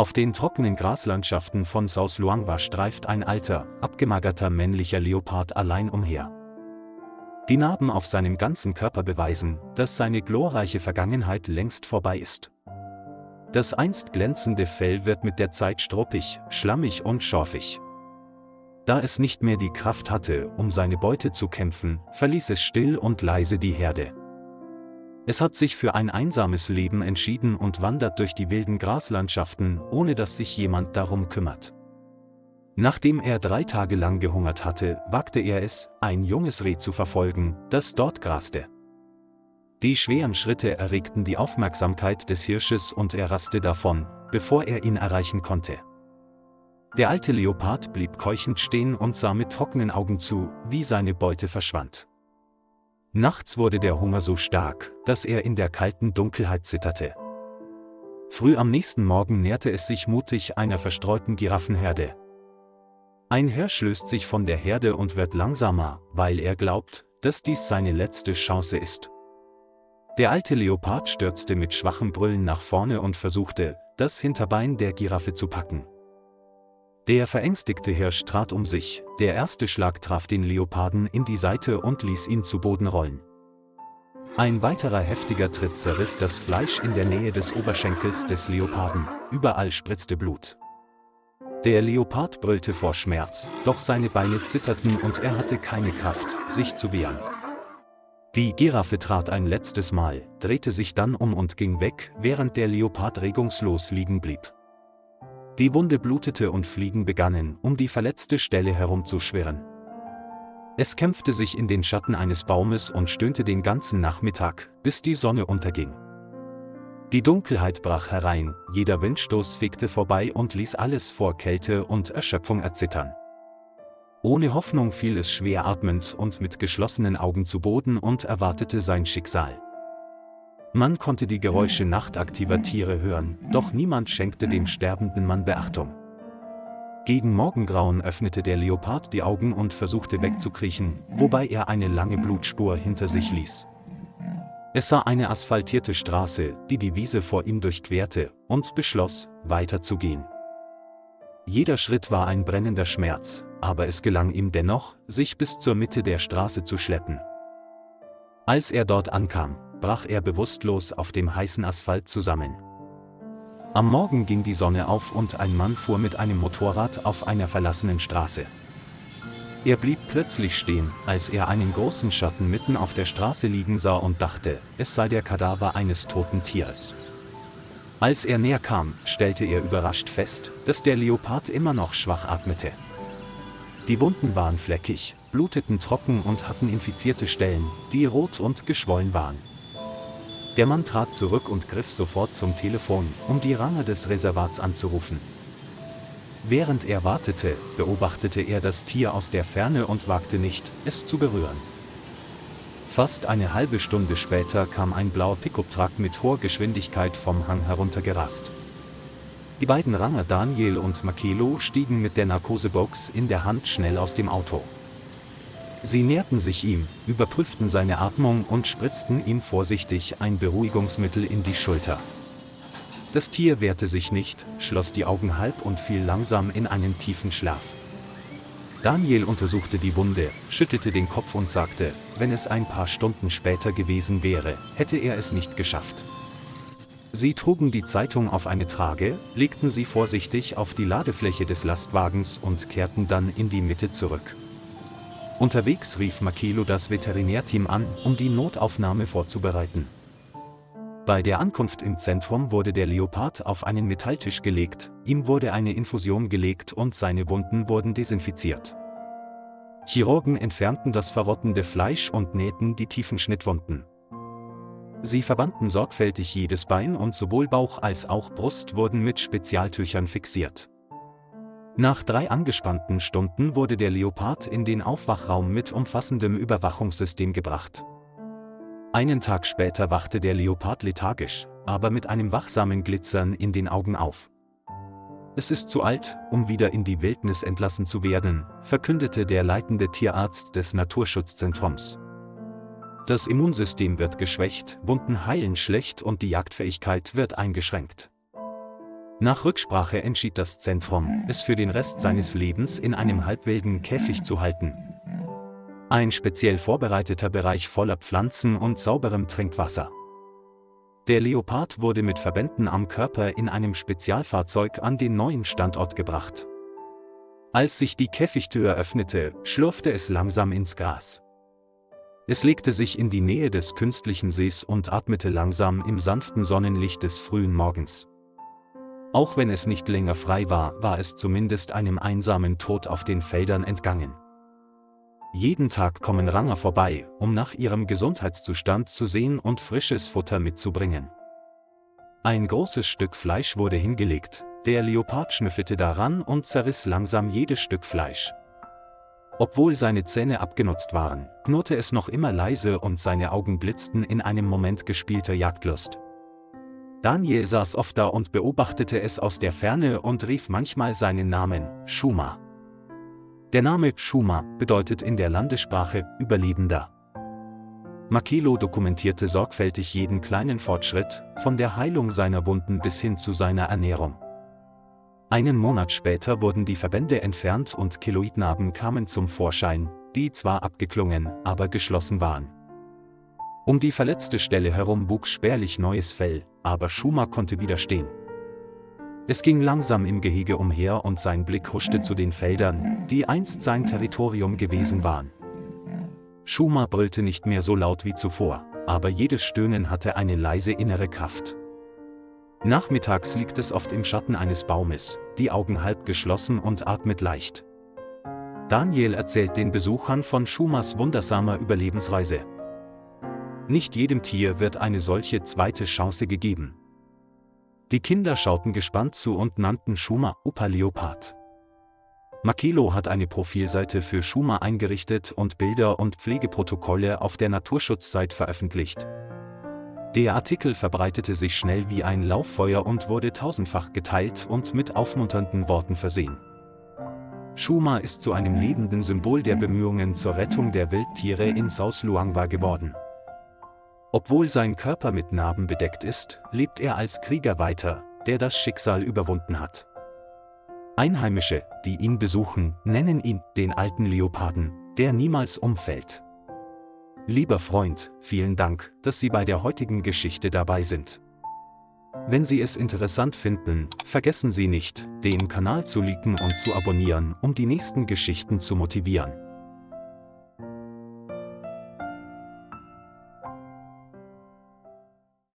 Auf den trockenen Graslandschaften von South Luangwa streift ein alter, abgemagerter männlicher Leopard allein umher. Die Narben auf seinem ganzen Körper beweisen, dass seine glorreiche Vergangenheit längst vorbei ist. Das einst glänzende Fell wird mit der Zeit struppig, schlammig und schorfig. Da es nicht mehr die Kraft hatte, um seine Beute zu kämpfen, verließ es still und leise die Herde. Es hat sich für ein einsames Leben entschieden und wandert durch die wilden Graslandschaften, ohne dass sich jemand darum kümmert. Nachdem er 3 Tage lang gehungert hatte, wagte er es, ein junges Reh zu verfolgen, das dort graste. Die schweren Schritte erregten die Aufmerksamkeit des Hirsches und er raste davon, bevor er ihn erreichen konnte. Der alte Leopard blieb keuchend stehen und sah mit trockenen Augen zu, wie seine Beute verschwand. Nachts wurde der Hunger so stark, dass er in der kalten Dunkelheit zitterte. Früh am nächsten Morgen näherte es sich mutig einer verstreuten Giraffenherde. Ein Hirsch löst sich von der Herde und wird langsamer, weil er glaubt, dass dies seine letzte Chance ist. Der alte Leopard stürzte mit schwachem Brüllen nach vorne und versuchte, das Hinterbein der Giraffe zu packen. Der verängstigte Hirsch trat um sich, der erste Schlag traf den Leoparden in die Seite und ließ ihn zu Boden rollen. Ein weiterer heftiger Tritt zerriss das Fleisch in der Nähe des Oberschenkels des Leoparden, überall spritzte Blut. Der Leopard brüllte vor Schmerz, doch seine Beine zitterten und er hatte keine Kraft, sich zu wehren. Die Giraffe trat ein letztes Mal, drehte sich dann um und ging weg, während der Leopard regungslos liegen blieb. Die Wunde blutete und Fliegen begannen, um die verletzte Stelle herumzuschwirren. Es kämpfte sich in den Schatten eines Baumes und stöhnte den ganzen Nachmittag, bis die Sonne unterging. Die Dunkelheit brach herein, jeder Windstoß fegte vorbei und ließ alles vor Kälte und Erschöpfung erzittern. Ohne Hoffnung fiel es schwer atmend und mit geschlossenen Augen zu Boden und erwartete sein Schicksal. Man konnte die Geräusche nachtaktiver Tiere hören, doch niemand schenkte dem sterbenden Mann Beachtung. Gegen Morgengrauen öffnete der Leopard die Augen und versuchte wegzukriechen, wobei er eine lange Blutspur hinter sich ließ. Es sah eine asphaltierte Straße, die die Wiese vor ihm durchquerte, und beschloss, weiterzugehen. Jeder Schritt war ein brennender Schmerz, aber es gelang ihm dennoch, sich bis zur Mitte der Straße zu schleppen. Als er dort ankam, brach er bewusstlos auf dem heißen Asphalt zusammen. Am Morgen ging die Sonne auf und ein Mann fuhr mit einem Motorrad auf einer verlassenen Straße. Er blieb plötzlich stehen, als er einen großen Schatten mitten auf der Straße liegen sah und dachte, es sei der Kadaver eines toten Tieres. Als er näher kam, stellte er überrascht fest, dass der Leopard immer noch schwach atmete. Die Wunden waren fleckig, bluteten trocken und hatten infizierte Stellen, die rot und geschwollen waren. Der Mann trat zurück und griff sofort zum Telefon, um die Ranger des Reservats anzurufen. Während er wartete, beobachtete er das Tier aus der Ferne und wagte nicht, es zu berühren. Fast eine halbe Stunde später kam ein blauer Pickup-Truck mit hoher Geschwindigkeit vom Hang heruntergerast. Die beiden Ranger Daniel und Makelo stiegen mit der Narkosebox in der Hand schnell aus dem Auto. Sie näherten sich ihm, überprüften seine Atmung und spritzten ihm vorsichtig ein Beruhigungsmittel in die Schulter. Das Tier wehrte sich nicht, schloss die Augen halb und fiel langsam in einen tiefen Schlaf. Daniel untersuchte die Wunde, schüttelte den Kopf und sagte, wenn es ein paar Stunden später gewesen wäre, hätte er es nicht geschafft. Sie trugen die Zeitung auf eine Trage, legten sie vorsichtig auf die Ladefläche des Lastwagens und kehrten dann in die Mitte zurück. Unterwegs rief Makelo das Veterinärteam an, um die Notaufnahme vorzubereiten. Bei der Ankunft im Zentrum wurde der Leopard auf einen Metalltisch gelegt, ihm wurde eine Infusion gelegt und seine Wunden wurden desinfiziert. Chirurgen entfernten das verrottende Fleisch und nähten die tiefen Schnittwunden. Sie verbanden sorgfältig jedes Bein und sowohl Bauch als auch Brust wurden mit Spezialtüchern fixiert. Nach 3 angespannten Stunden wurde der Leopard in den Aufwachraum mit umfassendem Überwachungssystem gebracht. Einen Tag später wachte der Leopard lethargisch, aber mit einem wachsamen Glitzern in den Augen auf. Es ist zu alt, um wieder in die Wildnis entlassen zu werden, verkündete der leitende Tierarzt des Naturschutzzentrums. Das Immunsystem wird geschwächt, Wunden heilen schlecht und die Jagdfähigkeit wird eingeschränkt. Nach Rücksprache entschied das Zentrum, es für den Rest seines Lebens in einem halbwilden Käfig zu halten. Ein speziell vorbereiteter Bereich voller Pflanzen und sauberem Trinkwasser. Der Leopard wurde mit Verbänden am Körper in einem Spezialfahrzeug an den neuen Standort gebracht. Als sich die Käfigtür öffnete, schlurfte es langsam ins Gras. Es legte sich in die Nähe des künstlichen Sees und atmete langsam im sanften Sonnenlicht des frühen Morgens. Auch wenn es nicht länger frei war, war es zumindest einem einsamen Tod auf den Feldern entgangen. Jeden Tag kommen Ranger vorbei, um nach ihrem Gesundheitszustand zu sehen und frisches Futter mitzubringen. Ein großes Stück Fleisch wurde hingelegt, der Leopard schnüffelte daran und zerriss langsam jedes Stück Fleisch. Obwohl seine Zähne abgenutzt waren, knurrte es noch immer leise und seine Augen blitzten in einem Moment gespielter Jagdlust. Daniel saß oft da und beobachtete es aus der Ferne und rief manchmal seinen Namen, Shuma. Der Name Shuma bedeutet in der Landessprache Überlebender. Makelo dokumentierte sorgfältig jeden kleinen Fortschritt, von der Heilung seiner Wunden bis hin zu seiner Ernährung. Einen Monat später wurden die Verbände entfernt und Keloidnarben kamen zum Vorschein, die zwar abgeklungen, aber geschlossen waren. Um die verletzte Stelle herum wuchs spärlich neues Fell, aber Shuma konnte widerstehen. Es ging langsam im Gehege umher und sein Blick huschte zu den Feldern, die einst sein Territorium gewesen waren. Shuma brüllte nicht mehr so laut wie zuvor, aber jedes Stöhnen hatte eine leise innere Kraft. Nachmittags liegt es oft im Schatten eines Baumes, die Augen halb geschlossen und atmet leicht. Daniel erzählt den Besuchern von Shumas wundersamer Überlebensreise. Nicht jedem Tier wird eine solche zweite Chance gegeben. Die Kinder schauten gespannt zu und nannten Shuma Opa Leopard. Makelo hat eine Profilseite für Shuma eingerichtet und Bilder und Pflegeprotokolle auf der Naturschutzseite veröffentlicht. Der Artikel verbreitete sich schnell wie ein Lauffeuer und wurde tausendfach geteilt und mit aufmunternden Worten versehen. Shuma ist zu einem lebenden Symbol der Bemühungen zur Rettung der Wildtiere in South Luangwa geworden. Obwohl sein Körper mit Narben bedeckt ist, lebt er als Krieger weiter, der das Schicksal überwunden hat. Einheimische, die ihn besuchen, nennen ihn den alten Leoparden, der niemals umfällt. Lieber Freund, vielen Dank, dass Sie bei der heutigen Geschichte dabei sind. Wenn Sie es interessant finden, vergessen Sie nicht, den Kanal zu liken und zu abonnieren, um die nächsten Geschichten zu motivieren.